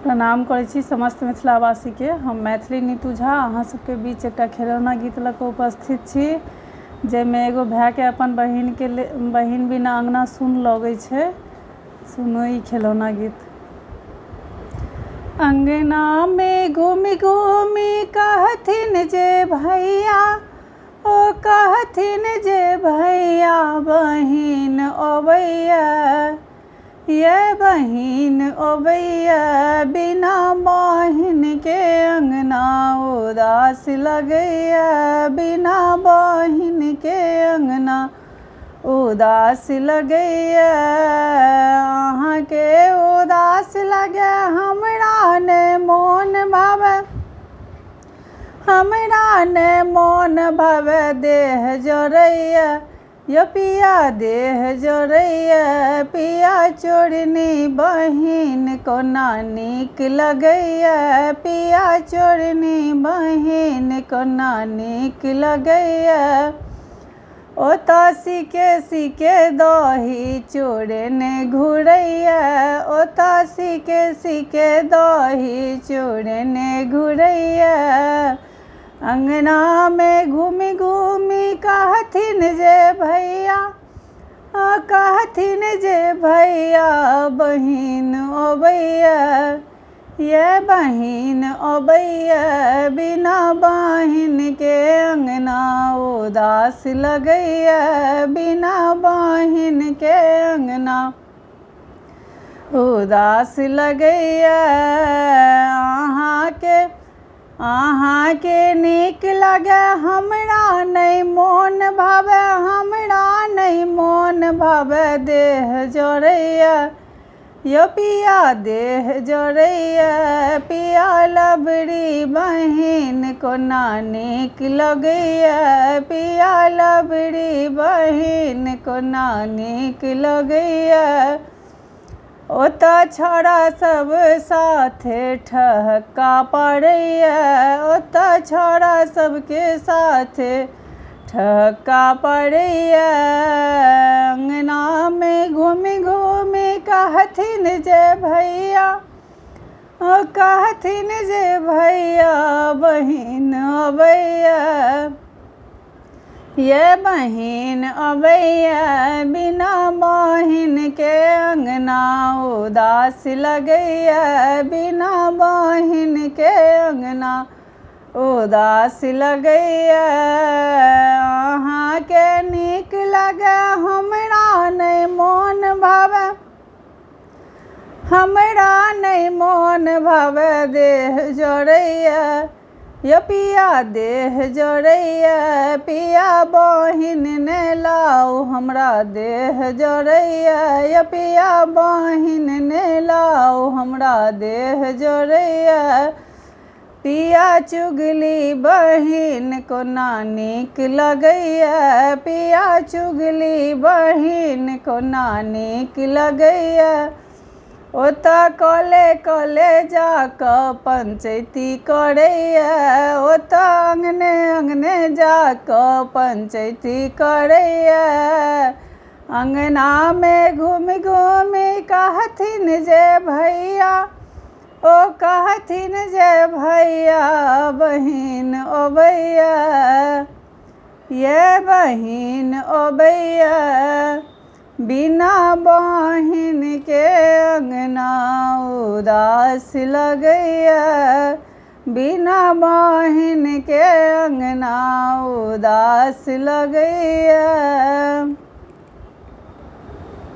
प्रणाम करै छी समस्त मिथिलावासी के। हम मैथिली नीतू झा अहाँ सबके बीच एकटा खिलौना गीत लऽ कऽ उपस्थित छी, जाहिमे एगो भाई के अपन बहिन बिना अंगना सुन लगै छै। सुनो ई खिलौना गीत। अंगना में घूमि घूमि कहथिन जे भैया, ओ कहथिन जे भैया बहिन अबैया, ये बहिन अबैया, बिना बहिन के अंगना उदास लगैया, बिना बहिन के अंगना उदास लगैया। अहाँ के उदास लगे हमरा ने मोन भावे, हमरा ने मोन भावे देह जरैया, यो पिया देह जरैया, पिया चोरनी बहिन कोना नीक लगैया, पिया चोरनी बहिन कोना नीक लगैया। ओतऽ सीके दही चोरने घुरैया, ओतऽ सीके दही चोरने घुरैया। अंगना में घूमि घूमि कहथिन जे भैया, कहथिन जे भैया बहिन अबैया, ये बहिन अबैया, बिना बहिन के अंगना उदास लगैया, बिना बहिन के अंगना उदास लगैया। अहाँ के नीक लगे हमरा नहीं मोन भावे, हमरा नहीं मोन भावे देह जरैया, यो पिया देह जरैया, पिया लबड़ी बहिन कोना नीक लगैया, पिया लबड़ी बहिन कोना नीक लगैया। ओतऽ छौड़ा सब साथे ठहका पड़ैया, ओतऽ छौड़ा सबके साथे ठहका पड़ैया। अंगना में घूमि घूमि कहथिन जे भैया, कहथिन जे भैया बहिन अबैया, ये बहिन अबैया, बिना बहिन के अंगना उदास लगैया, बिना बहिन के अंगना उदास लगैया। अहाँ के नीक लगे हमरा नहीं मोन भावे, हमरा नहीं मोन भावे देह जरैया, यो पिया देह जरैया, पिया बहिन ने लाओ हमरा देह जरैया, यो पिया बहिन ने लाओ हमरा देह जरैया। पिया चुगली बहिन कोना नीक लगैया, पिया चुगली बहिन कोना नीक लगैया। ओतऽ कले कले जाकऽ पंचैती करैया, ओतऽ अंगने अंगने जाकऽ पंचैती करैया। अंगना में घूमि घूमि कहथिन जे भैया, ओ कहथिन जे भैया बहिन अबैया, ये बहिन अबैया, बिना बहिन के अंगना उदास लगैया, बिना बहिन के अंगना उदास लगैया।